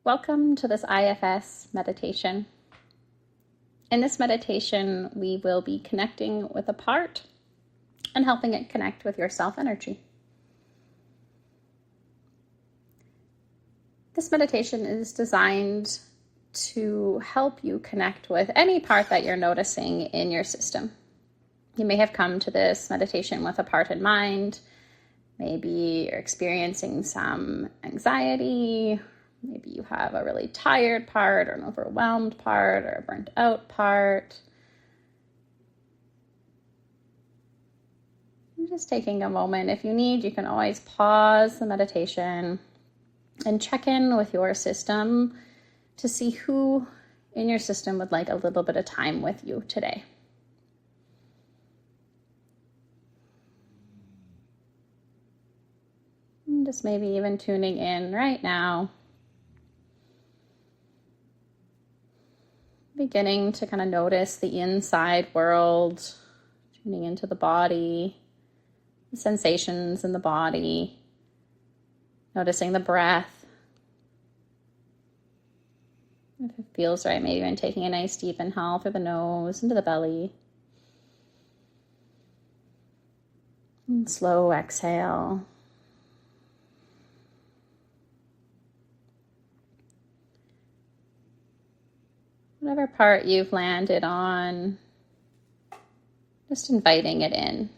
Welcome to this IFS meditation. In this meditation, we will be connecting with a part and helping it connect with your self-energy. This meditation is designed to help you connect with any part that you're noticing in your system. You may have come to this meditation with a part in mind. Maybe you're experiencing some anxiety. Maybe you have a really tired part or an overwhelmed part or a burnt out part. I'm just taking a moment. If you need, you can always pause the meditation and check in with your system to see who in your system would like a little bit of time with you today. And just maybe even tuning in right now. Beginning to kind of notice the inside world, tuning into the body, the sensations in the body, noticing the breath. If it feels right, maybe even taking a nice deep inhale through the nose into the belly. And slow exhale. Whatever part you've landed on, just inviting it in,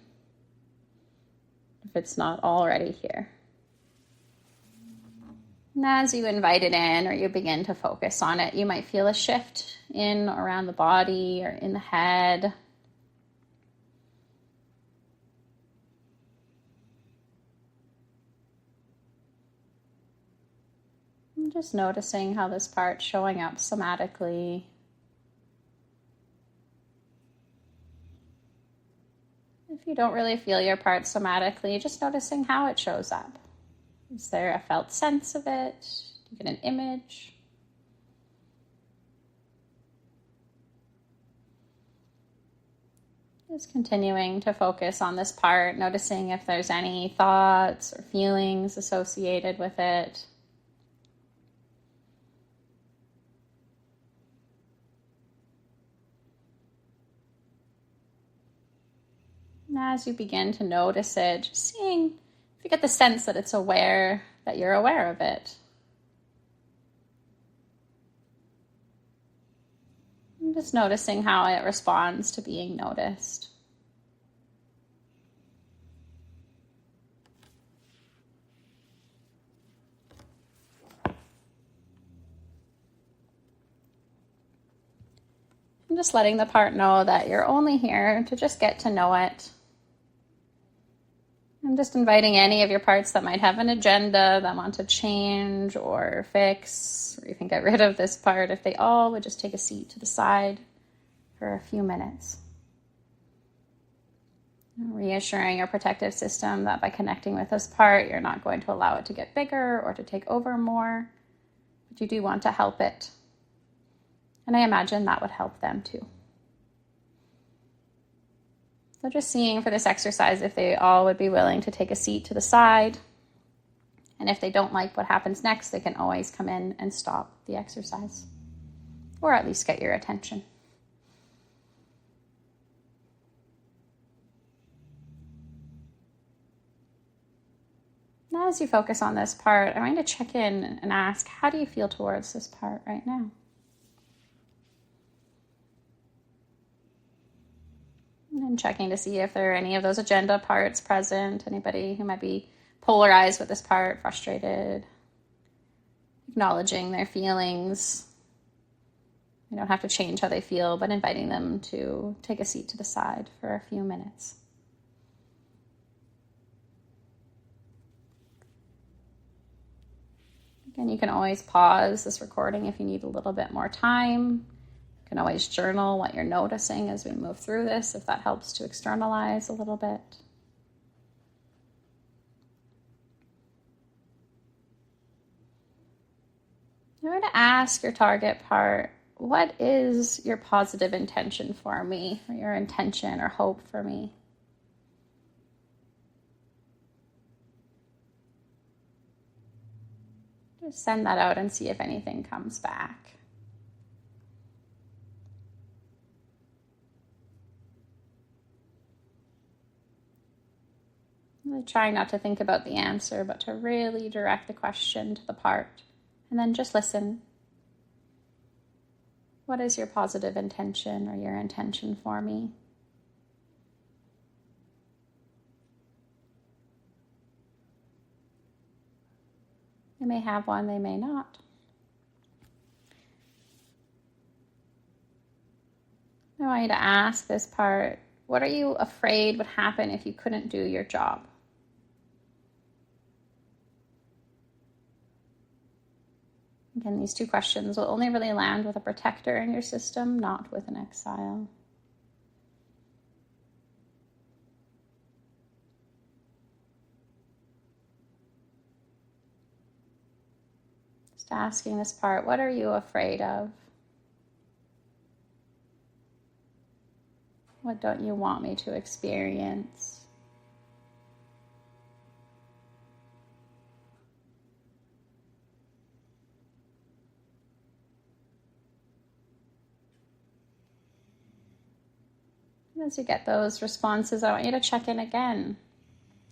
if it's not already here. And as you invite it in or you begin to focus on it, you might feel a shift in or around the body or in the head. And just noticing how this part's showing up somatically. If you don't really feel your part somatically, just noticing how it shows up. Is there a felt sense of it? Do you get an image? Just continuing to focus on this part, noticing if there's any thoughts or feelings associated with it. And as you begin to notice it, just seeing if you get the sense that it's aware, that you're aware of it. And just noticing how it responds to being noticed. And just letting the part know that you're only here to just get to know it. I'm just inviting any of your parts that might have an agenda that want to change or fix or even get rid of this part, if they all would just take a seat to the side for a few minutes. Reassuring your protective system that by connecting with this part, you're not going to allow it to get bigger or to take over more, but you do want to help it. And I imagine that would help them too. So just seeing for this exercise if they all would be willing to take a seat to the side. And if they don't like what happens next, they can always come in and stop the exercise. Or at least get your attention. Now as you focus on this part, I'm going to check in and ask, how do you feel towards this part right now? And checking to see if there are any of those agenda parts present, anybody who might be polarized with this part, frustrated, acknowledging their feelings. You don't have to change how they feel, but inviting them to take a seat to the side for a few minutes. Again, you can always pause this recording if you need a little bit more time. You can always journal what you're noticing as we move through this, if that helps to externalize a little bit. You're going to ask your target part, what is your positive intention for me, or your intention or hope for me? Just send that out and see if anything comes back. Really trying not to think about the answer, but to really direct the question to the part. And then just listen. What is your positive intention or your intention for me? They may have one, they may not. I want you to ask this part, what are you afraid would happen if you couldn't do your job? Again, these two questions will only really land with a protector in your system, not with an exile. Just asking this part, what are you afraid of? What don't you want me to experience? As you get those responses, I want you to check in again.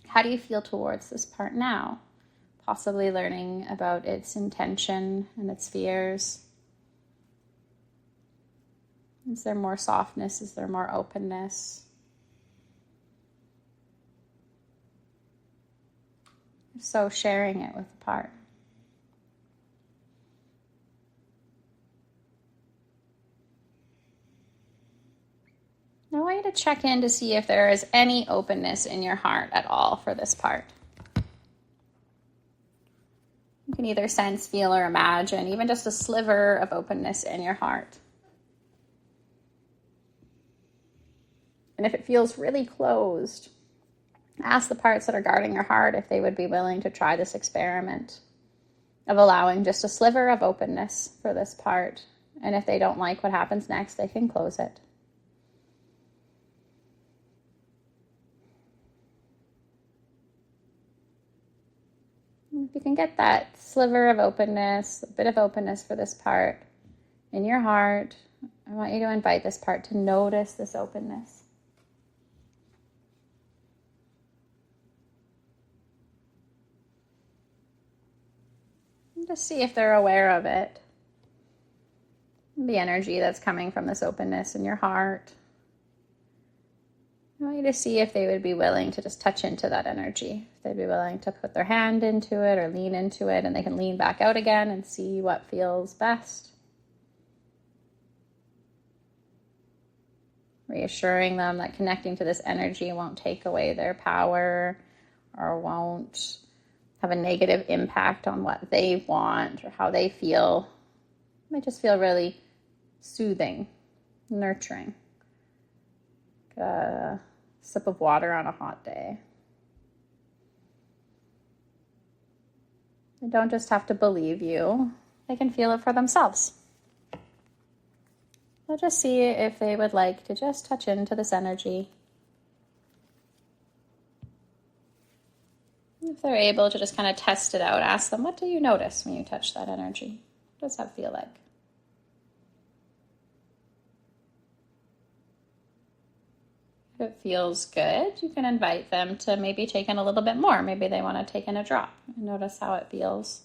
How do you feel towards this part now? Possibly learning about its intention and its fears. Is there more softness? Is there more openness? If so, sharing it with the part. Now I want you to check in to see if there is any openness in your heart at all for this part. You can either sense, feel, or imagine even just a sliver of openness in your heart. And if it feels really closed, ask the parts that are guarding your heart if they would be willing to try this experiment of allowing just a sliver of openness for this part. And if they don't like what happens next, they can close it. If you can get that sliver of openness, a bit of openness for this part in your heart, I want you to invite this part to notice this openness. And just see if they're aware of it. The energy that's coming from this openness in your heart. I want you to see if they would be willing to just touch into that energy. If they'd be willing to put their hand into it or lean into it, and they can lean back out again and see what feels best. Reassuring them that connecting to this energy won't take away their power or won't have a negative impact on what they want or how they feel. It might just feel really soothing, nurturing. Like a sip of water on a hot day. They don't just have to believe you. They can feel it for themselves. We'll just see if they would like to just touch into this energy. If they're able to just kind of test it out, ask them, what do you notice when you touch that energy? What does that feel like? If it feels good, you can invite them to maybe take in a little bit more. Maybe they want to take in a drop and notice how it feels.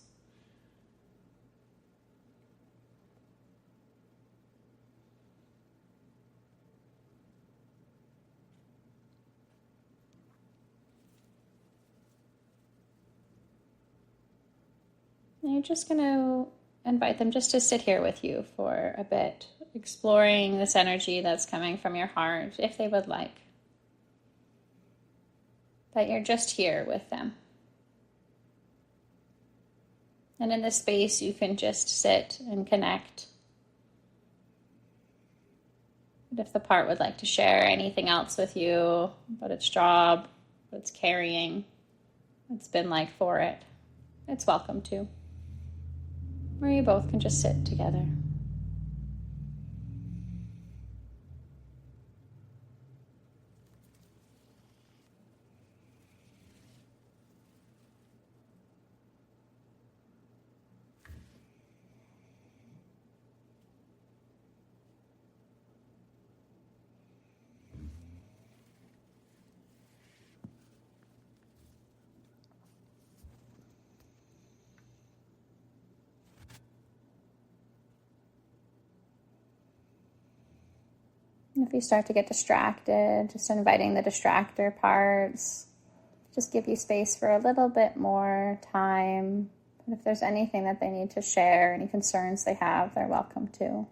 And you're just going to invite them just to sit here with you for a bit, exploring this energy that's coming from your heart, if they would like. That you're just here with them. And in this space, you can just sit and connect. But if the part would like to share anything else with you about its job, what it's carrying, what it's been like for it, it's welcome to. Or you both can just sit together. If you start to get distracted, just inviting the distractor parts, just give you space for a little bit more time. But if there's anything that they need to share, any concerns they have, they're welcome to.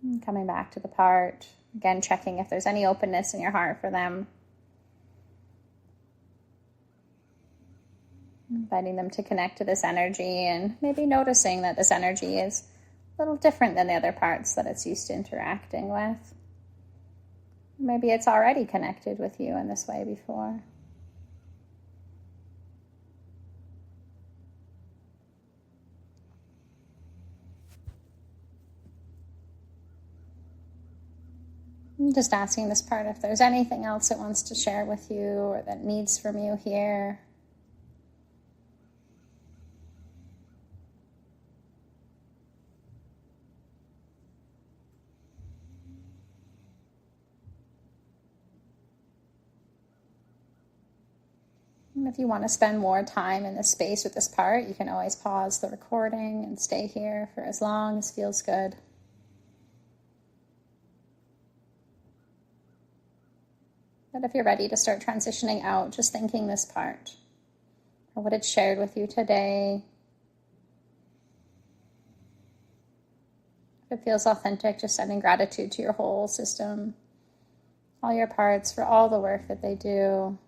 And coming back to the part, again, checking if there's any openness in your heart for them. Inviting them to connect to this energy and maybe noticing that this energy is a little different than the other parts that it's used to interacting with. Maybe it's already connected with you in this way before. I'm just asking this part if there's anything else it wants to share with you or that needs from you here. And if you want to spend more time in this space with this part, you can always pause the recording and stay here for as long as feels good. But if you're ready to start transitioning out, just thanking this part for what it shared with you today. If it feels authentic, just sending gratitude to your whole system, all your parts for all the work that they do,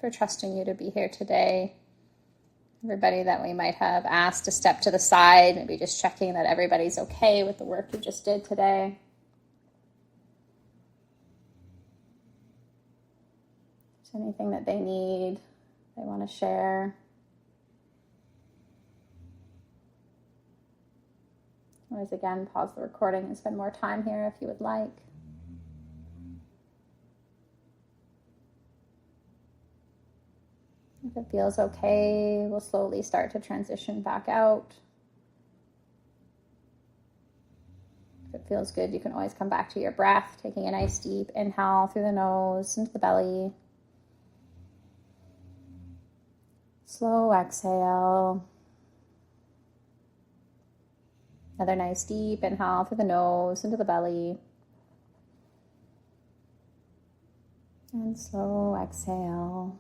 for trusting you to be here today. Everybody that we might have asked to step to the side, maybe just checking that everybody's okay with the work you just did today. If there's anything that they need, they want to share. Always again, pause the recording and spend more time here if you would like. If it feels okay, we'll slowly start to transition back out. If it feels good, you can always come back to your breath, taking a nice deep inhale through the nose into the belly. Slow exhale. Another nice deep inhale through the nose into the belly. And slow exhale.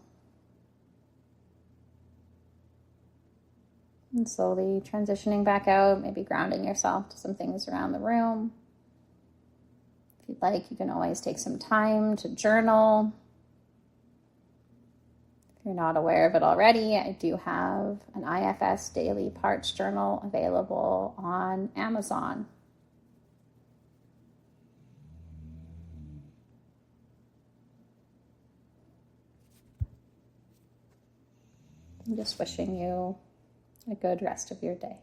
And slowly transitioning back out, maybe grounding yourself to some things around the room. If you'd like, you can always take some time to journal. If you're not aware of it already, I do have an IFS daily parts journal available on Amazon. I'm just wishing you a good rest of your day.